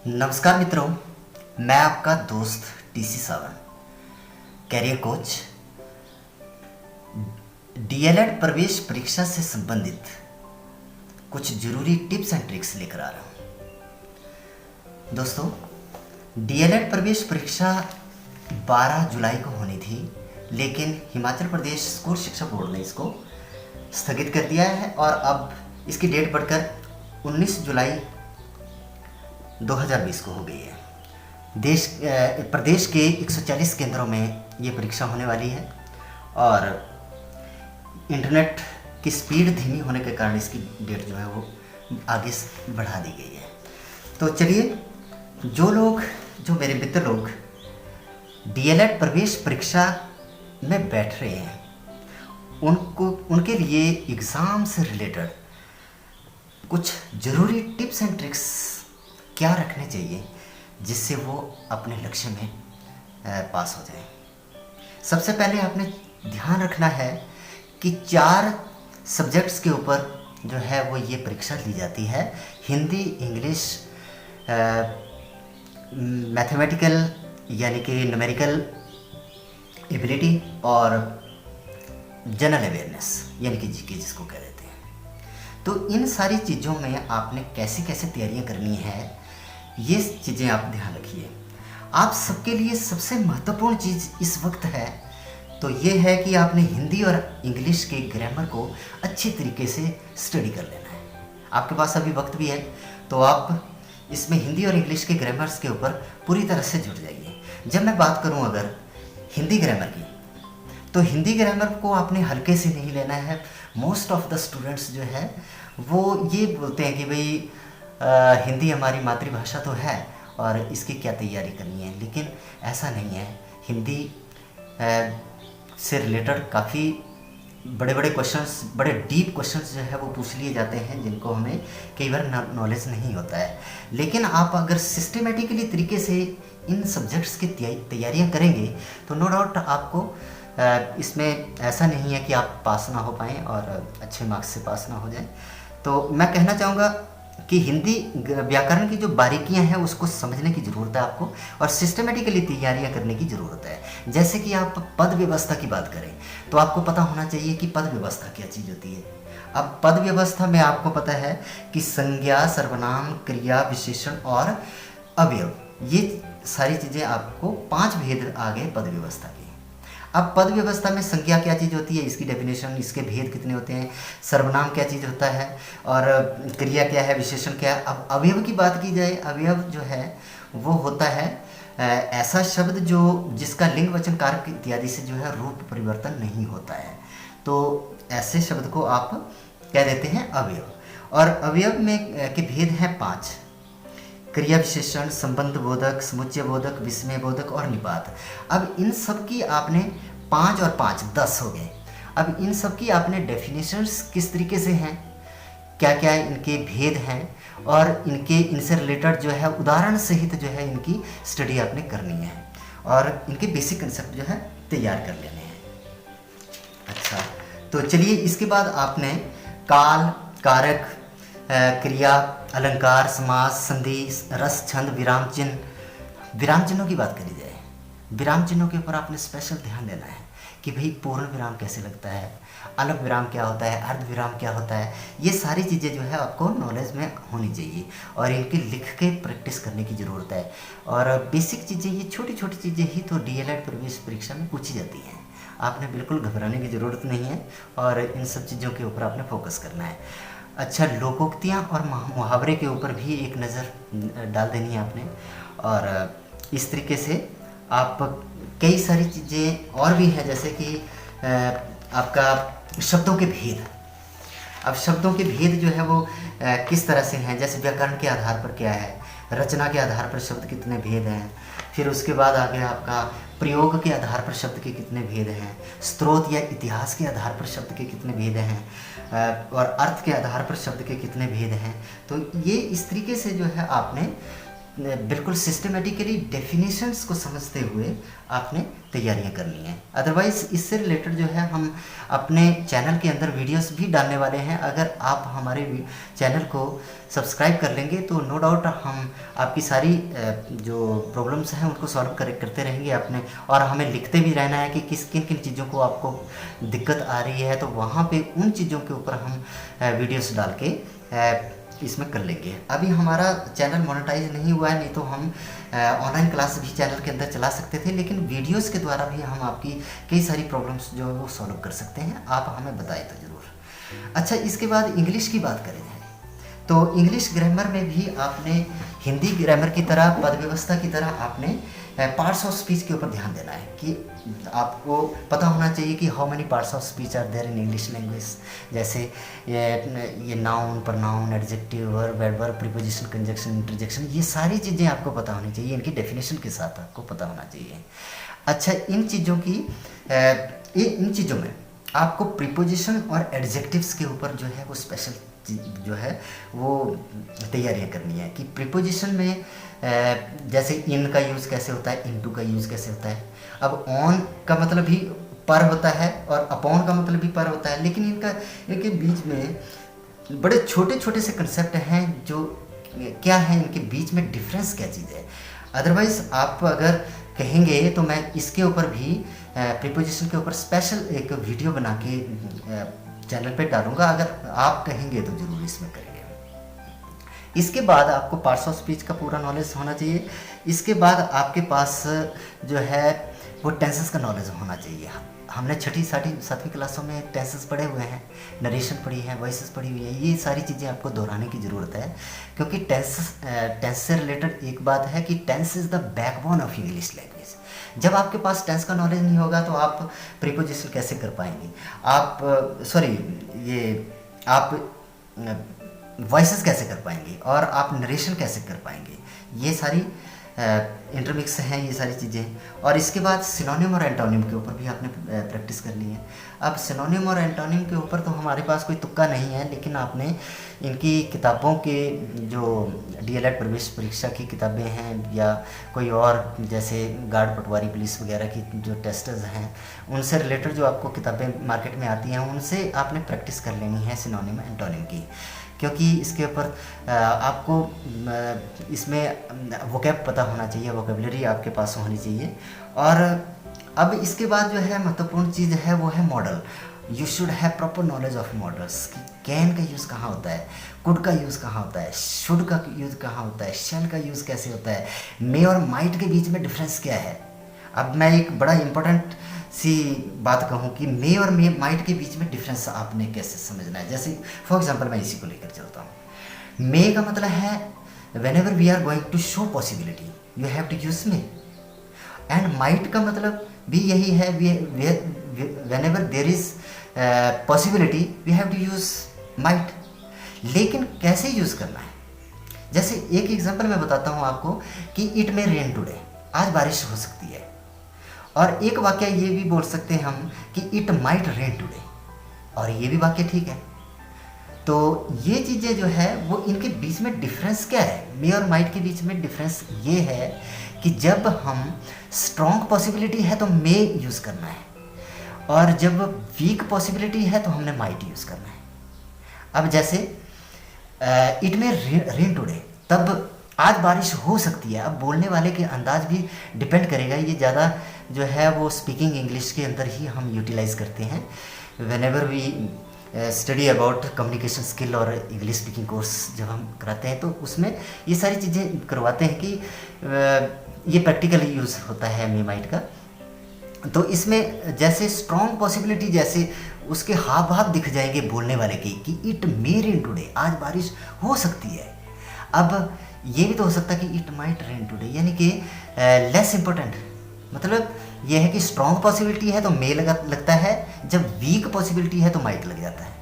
नमस्कार मित्रों, मैं आपका दोस्त टीसी सावन, कैरियर कोच। डीएलएड प्रवेश परीक्षा से संबंधित कुछ जरूरी टिप्स एंड ट्रिक्स लेकर आ रहा हूँ। दोस्तों, डीएलएड प्रवेश परीक्षा 12 जुलाई को होनी थी, लेकिन हिमाचल प्रदेश स्कूल शिक्षा बोर्ड ने इसको स्थगित कर दिया है और अब इसकी डेट बढ़कर 19 जुलाई 2020 को हो गई है। प्रदेश के 140 केंद्रों में ये परीक्षा होने वाली है और इंटरनेट की स्पीड धीमी होने के कारण इसकी डेट जो है वो आगे बढ़ा दी गई है। तो चलिए, जो मेरे मित्र लोग डीएलएड प्रवेश परीक्षा में बैठ रहे हैं, उनके लिए एग्ज़ाम से रिलेटेड कुछ ज़रूरी टिप्स एंड ट्रिक्स क्या रखने चाहिए जिससे वो अपने लक्ष्य में पास हो जाए। सबसे पहले आपने ध्यान रखना है कि 4 सब्जेक्ट्स के ऊपर जो है वो ये परीक्षा ली जाती है। हिंदी, इंग्लिश, मैथमेटिकल यानी कि न्यूमेरिकल एबिलिटी और जनरल अवेयरनेस यानी कि जीके जिसको कह देते हैं। तो इन सारी चीज़ों में आपने कैसे कैसे तैयारियां करनी है, ये चीज़ें आप ध्यान रखिए। आप सबके लिए सबसे महत्वपूर्ण चीज़ इस वक्त है तो ये है कि आपने हिंदी और इंग्लिश के ग्रामर को अच्छी तरीके से स्टडी कर लेना है। आपके पास अभी वक्त भी है तो आप इसमें हिंदी और इंग्लिश के ग्रामर्स के ऊपर पूरी तरह से जुट जाइए। जब मैं बात करूं अगर हिंदी ग्रामर की, तो हिंदी ग्रामर को आपने हल्के से नहीं लेना है। मोस्ट ऑफ द स्टूडेंट्स जो है वो ये बोलते हैं कि भाई हिंदी हमारी मातृभाषा तो है और इसकी क्या तैयारी करनी है, लेकिन ऐसा नहीं है। हिंदी से रिलेटेड काफ़ी बड़े बड़े क्वेश्चंस, बड़े डीप क्वेश्चंस जो है वो पूछ लिए जाते हैं जिनको हमें कई बार नॉलेज नहीं होता है। लेकिन आप अगर सिस्टमेटिकली तरीके से इन सब्जेक्ट्स की तैयारियां करेंगे तो नो डाउट आपको इसमें ऐसा नहीं है कि आप पास ना हो पाएँ और अच्छे मार्क्स से पास ना हो जाएं। तो मैं कहना चाहूँगा कि हिंदी व्याकरण की जो बारीकियां हैं उसको समझने की ज़रूरत है आपको और सिस्टमेटिकली तैयारियां करने की ज़रूरत है। जैसे कि आप पद व्यवस्था की बात करें तो आपको पता होना चाहिए कि पद व्यवस्था क्या चीज़ होती है। अब पद व्यवस्था में आपको पता है कि संज्ञा, सर्वनाम, क्रिया, विशेषण और अवयव, ये सारी चीज़ें आपको 5 भेद आ गए पद व्यवस्था के। अब पद व्यवस्था में संज्ञा क्या चीज़ होती है, इसकी डेफिनेशन, इसके भेद कितने होते हैं, सर्वनाम क्या चीज़ होता है और क्रिया क्या है, विशेषण क्या है। अब अवयव की बात की जाए, अवयव जो है वो होता है ऐसा शब्द जिसका लिंग, वचन, कारक इत्यादि से जो है रूप परिवर्तन नहीं होता है, तो ऐसे शब्द को आप कह देते हैं अवयव। और अवयव में के भेद हैं 5: क्रिया विशेषण, संबंध बोधक, समुच्चय बोधक, विस्मय बोधक और निपात। अब इन सब की आपने 5 और 5 10 हो गए। अब इन सब की आपने डेफिनेशंस किस तरीके से हैं, क्या क्या इनके भेद हैं और इनसे रिलेटेड जो है उदाहरण सहित जो है इनकी स्टडी आपने करनी है और इनके बेसिक कंसेप्ट जो है तैयार कर लेने हैं। अच्छा, तो चलिए, इसके बाद आपने काल, कारक, क्रिया, अलंकार, समास, संधि, रस, छंद, विराम चिन्हों की बात करी जाए। विराम चिन्हों के ऊपर आपने स्पेशल ध्यान देना है कि भाई पूर्ण विराम कैसे लगता है, अल्प विराम क्या होता है, अर्ध विराम क्या होता है। ये सारी चीज़ें जो है आपको नॉलेज में होनी चाहिए और इनकी लिख के प्रैक्टिस करने की ज़रूरत है। और बेसिक चीज़ें, ये छोटी छोटी चीज़ें ही तो डीएलएड प्रवेश परीक्षा में पूछी जाती हैं। आपने बिल्कुल घबराने की ज़रूरत नहीं है और इन सब चीज़ों के ऊपर आपने फोकस करना है। अच्छा, लोकोक्तियाँ और मुहावरे के ऊपर भी एक नज़र डाल देनी है आपने और इस तरीके से आप कई सारी चीज़ें और भी हैं, जैसे कि आपका शब्दों के भेद। अब शब्दों के भेद जो है वो किस तरह से हैं, जैसे व्याकरण के आधार पर क्या है, रचना के आधार पर शब्द कितने भेद हैं, फिर उसके बाद आ गया आपका प्रयोग के आधार पर शब्द के कितने भेद हैं, स्रोत या इतिहास के आधार पर शब्द के कितने भेद हैं और अर्थ के आधार पर शब्द के कितने भेद हैं। तो ये इस तरीके से जो है आपने बिल्कुल सिस्टमेटिकली डेफिनेशंस को समझते हुए आपने तैयारियां करनी है। अदरवाइज़ इससे रिलेटेड जो है हम अपने चैनल के अंदर वीडियोस भी डालने वाले हैं। अगर आप हमारे चैनल को सब्सक्राइब कर लेंगे तो नो डाउट हम आपकी सारी जो प्रॉब्लम्स हैं उनको सॉल्व करते रहेंगे अपने, और हमें लिखते भी रहना है कि किन किन चीज़ों को आपको दिक्कत आ रही है, तो वहाँ पे उन चीज़ों के ऊपर हम वीडियोस डाल के इसमें कर लेंगे। अभी हमारा चैनल मोनेटाइज नहीं हुआ है, नहीं तो हम ऑनलाइन क्लास भी चैनल के अंदर चला सकते थे, लेकिन वीडियोस के द्वारा भी हम आपकी कई सारी प्रॉब्लम्स जो है वो सॉल्व कर सकते हैं। आप हमें बताएं तो ज़रूर। अच्छा, इसके बाद इंग्लिश की बात करें तो इंग्लिश ग्रामर में भी आपने हिंदी ग्रामर की तरह, पद व्यवस्था की तरह आपने पार्ट्स ऑफ स्पीच के ऊपर ध्यान देना है कि आपको पता होना चाहिए कि how many parts of speech are there in English language. जैसे ये noun, pronoun, adjective, verb, adverb, preposition, conjunction, interjection, ये सारी चीज़ें आपको पता होनी चाहिए, इनकी डेफिनेशन के साथ आपको पता होना चाहिए। अच्छा, इन चीज़ों में आपको प्रीपोजिशन और एडजेक्टिव्स के ऊपर जो है वो स्पेशल जो है वो तैयारियां करनी है कि प्रीपोजिशन में जैसे इन का यूज़ कैसे होता है, इनटू का यूज़ कैसे होता है। अब ऑन का मतलब भी पर होता है और अपॉन का मतलब भी पर होता है, लेकिन इनके बीच में बड़े छोटे छोटे से कंसेप्ट हैं जो क्या है, इनके बीच में डिफरेंस क्या चीज़ है। अदरवाइज़ आप अगर कहेंगे तो मैं इसके ऊपर भी प्रीपोजिशन के ऊपर स्पेशल एक वीडियो बना के चैनल पे डालूंगा, अगर आप कहेंगे तो ज़रूर इसमें करेंगे। इसके बाद आपको पार्ट्स ऑफ स्पीच का पूरा नॉलेज होना चाहिए। इसके बाद आपके पास जो है वो टेंसेस का नॉलेज होना चाहिए। हमने छठी सातवीं क्लासों में टेंसेस पढ़े हुए हैं, नरेशन पढ़ी है, वॉइसेस पढ़ी हुई है। ये सारी चीज़ें आपको दोहराने की ज़रूरत है, क्योंकि टेंस से रिलेटेड एक बात है कि tense is the backbone of English language. जब आपके पास टेंस का नॉलेज नहीं होगा तो आप प्रीपोजिशन कैसे कर पाएंगे, आप वॉइसेस कैसे कर पाएंगे, और आप नरेशन कैसे कर पाएंगे। ये सारी इंटरमिक्स हैं ये सारी चीज़ें। और इसके बाद सिनोनिम और एंटोनिम के ऊपर भी आपने प्रैक्टिस करनी है। अब सिनोनिम और एंटोनिम के ऊपर तो हमारे पास कोई तुक्का नहीं है, लेकिन आपने इनकी किताबों के जो डीएलएड प्रवेश परीक्षा की किताबें हैं या कोई और जैसे गार्ड पटवारी पुलिस वगैरह की जो टेस्टर्स हैं, उनसे रिलेटेड जो आपको किताबें मार्केट में आती हैं उनसे आपने प्रैक्टिस कर लेनी है सिनोनिम एंटोनिम की, क्योंकि इसके ऊपर आपको इसमें वोकैब पता होना चाहिए, वोकेबलरी आपके पास होनी चाहिए। और अब इसके बाद जो है महत्वपूर्ण चीज़ है वो है model. You should have proper knowledge of models कि कैन का यूज़ कहाँ होता है, कुड का यूज़ कहाँ होता है, शुड का यूज़ कहाँ होता है, शैल का यूज़ कैसे होता है, मे और माइट के बीच में डिफरेंस क्या है। अब मैं एक बड़ा इंपॉर्टेंट सी बात कहूँ कि मे और माइट के बीच में डिफरेंस आपने कैसे समझना है। जैसे फॉर एग्जांपल मैं इसी को लेकर चलता हूँ। मे का मतलब है whenever we are going to show possibility you have to use may, and might का मतलब भी यही है, whenever there is possibility we have to use might. लेकिन कैसे यूज़ करना है, जैसे एक एग्जांपल मैं बताता हूँ आपको कि इट मे रेन टुडे, आज बारिश हो सकती है। और एक वाक्य ये भी बोल सकते हैं हम कि इट माइट रेन टुडे, और ये भी वाक्य ठीक है। तो ये चीज़ें जो है वो इनके बीच में डिफरेंस क्या है, मे और माइट के बीच में डिफरेंस ये है कि जब हम स्ट्रॉन्ग पॉसिबिलिटी है तो मे यूज़ करना है, और जब वीक पॉसिबिलिटी है तो हमने माइट यूज़ करना है। अब जैसे इट मे रेन टुडे, तब आज बारिश हो सकती है। अब बोलने वाले के अंदाज भी डिपेंड करेगा, ये ज़्यादा जो है वो स्पीकिंग इंग्लिश के अंदर ही हम यूटिलाइज़ करते हैं whenever we study about communication skill और इंग्लिश स्पीकिंग कोर्स जब हम कराते हैं तो उसमें ये सारी चीज़ें करवाते हैं कि ये प्रैक्टिकल यूज़ होता है मे माइट का। तो इसमें जैसे स्ट्रॉन्ग पॉसिबिलिटी, जैसे उसके हाव भाव दिख जाएंगे बोलने वाले के कि इट मे रेन टुडे, आज बारिश हो सकती है। अब ये भी तो हो सकता है कि इट माइट रेन टुडे, यानी कि लेस इम्पोर्टेंट, मतलब यह है कि स्ट्रॉन्ग पॉसिबिलिटी है तो मे लगता है, जब वीक पॉसिबिलिटी है तो माइट लग जाता है।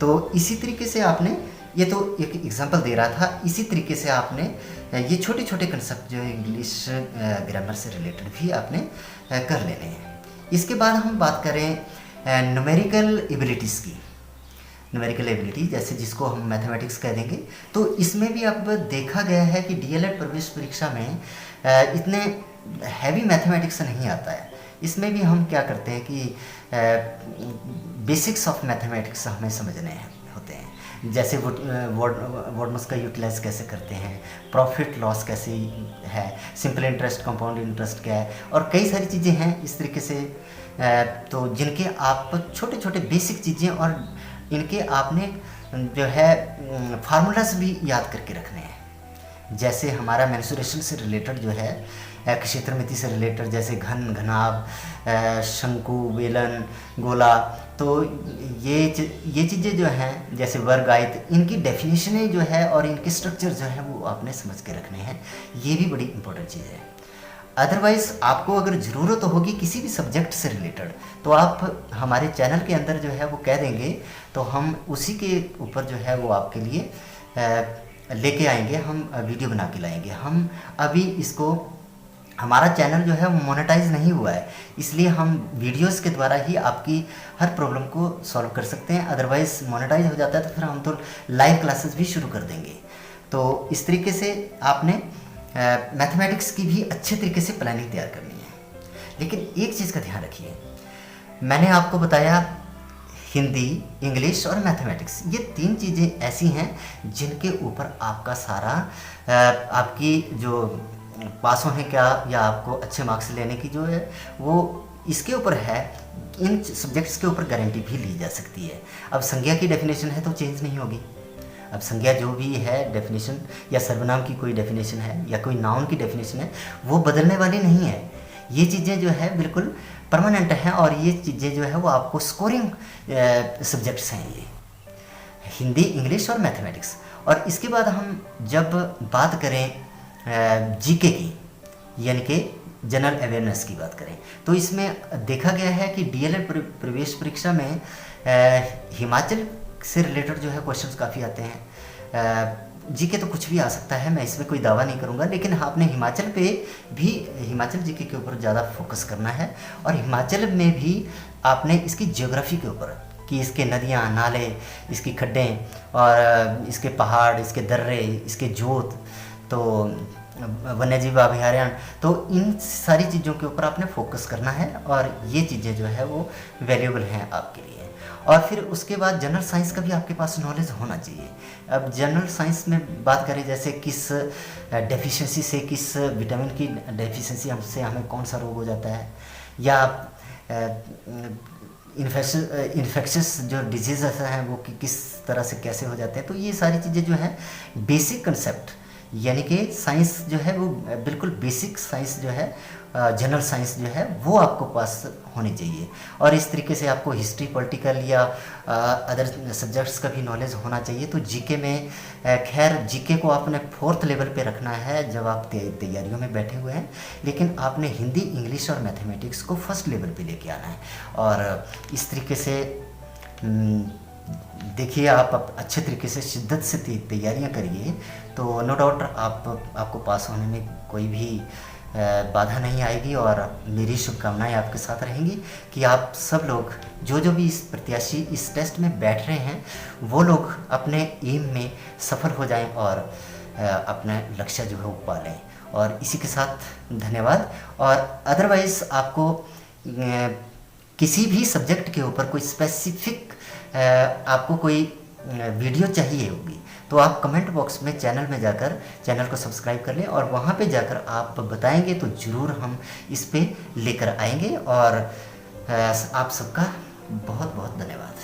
तो इसी तरीके से आपने, ये तो एक एग्जांपल दे रहा था, इसी तरीके से आपने ये छोटे छोटे कंसेप्ट जो इंग्लिश ग्रामर से रिलेटेड भी आपने कर लेने हैं। इसके बाद हम बात करें न्यूमेरिकल एबिलिटीज़ की। न्यूमेरिकल एबिलिटी, जैसे जिसको हम मैथमेटिक्स कह देंगे। तो इसमें भी अब देखा गया है कि डीएलएड प्रवेश परीक्षा में इतने हैवी मैथमेटिक्स नहीं आता है। इसमें भी हम क्या करते हैं कि बेसिक्स ऑफ मैथमेटिक्स हमें समझने होते हैं, जैसे वॉडमस का यूटिलाइज कैसे करते हैं, प्रॉफिट लॉस कैसे है, सिंपल इंटरेस्ट, कंपाउंड इंटरेस्ट क्या है, और कई सारी चीज़ें हैं इस तरीके से। तो जिनके आप छोटे छोटे बेसिक चीज़ें और इनके आपने जो है फार्मूलाज भी याद करके रखने हैं। जैसे हमारा मेंसुरेशन से रिलेटेड जो है, क्षेत्रमिति से रिलेटेड, जैसे घन, घनाभ, शंकु, बेलन, गोला, तो ये चीज़ें जो हैं, जैसे वर्ग, आयत, इनकी डेफिनेशनें जो है और इनके स्ट्रक्चर जो है वो आपने समझ के रखने हैं। ये भी बड़ी इंपॉर्टेंट चीज़ है। अदरवाइज़ आपको अगर ज़रूरत होगी किसी भी सब्जेक्ट से रिलेटेड, तो आप हमारे चैनल के अंदर जो है वो कह देंगे, तो हम उसी के ऊपर जो है वो आपके लिए लेके आएंगे, हम वीडियो बना के लाएंगे। हम अभी इसको, हमारा चैनल जो है वो मोनेटाइज नहीं हुआ है, इसलिए हम वीडियोस के द्वारा ही आपकी हर प्रॉब्लम को सॉल्व कर सकते हैं। अदरवाइज़ मोनेटाइज हो जाता है तो फिर हम तो लाइव क्लासेस भी शुरू कर देंगे। तो इस तरीके से आपने मैथमेटिक्स की भी अच्छे तरीके से प्लानिंग तैयार करनी है। लेकिन एक चीज़ का ध्यान रखिए, मैंने आपको बताया हिंदी, इंग्लिश और मैथमेटिक्स, ये 3 चीज़ें ऐसी हैं जिनके ऊपर आपका सारा आपकी जो पास होने का या आपको अच्छे मार्क्स लेने की जो है वो इसके ऊपर है। इन सब्जेक्ट्स के ऊपर गारंटी भी ली जा सकती है। अब संज्ञा की डेफिनेशन है तो चेंज नहीं होगी। अब संज्ञा जो भी है डेफिनेशन, या सर्वनाम की कोई डेफिनेशन है या कोई नाउन की डेफिनेशन है, वो बदलने वाली नहीं है। ये चीज़ें जो है बिल्कुल परमानेंट हैं, और ये चीज़ें जो है वो आपको स्कोरिंग सब्जेक्ट्स हैं, ये हिंदी, इंग्लिश और मैथमेटिक्स। और इसके बाद हम जब बात करें जीके की, यानी कि जनरल अवेयरनेस की बात करें, तो इसमें देखा गया है कि डीएलएड प्रवेश परीक्षा में हिमाचल से रिलेटेड जो है क्वेश्चंस काफ़ी आते हैं। जीके तो कुछ भी आ सकता है, मैं इसमें कोई दावा नहीं करूंगा, लेकिन आपने हिमाचल पे भी, हिमाचल जीके के ऊपर ज़्यादा फोकस करना है। और हिमाचल में भी आपने इसकी ज्योग्राफी के ऊपर, कि इसके नदियाँ, नाले, इसकी खड्डें और इसके पहाड़, इसके दर्रे, इसके जोत, तो वन्यजीव अभयारण्य, तो इन सारी चीज़ों के ऊपर आपने फोकस करना है, और ये चीज़ें जो है वो वैल्यूएबल हैं आपके लिए। और फिर उसके बाद जनरल साइंस का भी आपके पास नॉलेज होना चाहिए। अब जनरल साइंस में बात करें, जैसे किस डेफिशिएंसी से, किस विटामिन की डेफिशिएंसी हमसे हमें कौन सा रोग हो जाता है, या इन्फेक्शस जो डिजीज़ हैं वो किस तरह से कैसे हो जाते हैं। तो ये सारी चीज़ें जो हैं बेसिक कंसेप्ट, यानी कि साइंस जो है वो बिल्कुल बेसिक साइंस जो है, जनरल साइंस जो है वो आपको पास होनी चाहिए। और इस तरीके से आपको हिस्ट्री, पॉलिटिकल या अदर सब्जेक्ट्स का भी नॉलेज होना चाहिए। तो जीके में खैर जीके को आपने 4th लेवल पे रखना है जब आप तैयारियों में बैठे हुए हैं, लेकिन आपने हिंदी, इंग्लिश और मैथमेटिक्स को 1st लेवल पे लेके आना है। और इस तरीके से देखिए, आप अच्छे तरीके से शिद्दत से तैयारियां करिए, तो नो डाउट आपको पास होने में कोई भी बाधा नहीं आएगी। और मेरी शुभकामनाएं आपके साथ रहेंगी कि आप सब लोग, जो भी इस प्रत्याशी इस टेस्ट में बैठ रहे हैं, वो लोग अपने एम में सफल हो जाएं और अपना लक्ष्य जो है वो पा लें। और इसी के साथ धन्यवाद। और अदरवाइज़ आपको किसी भी सब्जेक्ट के ऊपर कोई स्पेसिफिक आपको कोई वीडियो चाहिए होगी, तो आप कमेंट बॉक्स में चैनल में जाकर चैनल को सब्सक्राइब कर लें, और वहाँ पे जाकर आप बताएंगे तो ज़रूर हम इस पे लेकर आएंगे। और आप सबका बहुत बहुत धन्यवाद।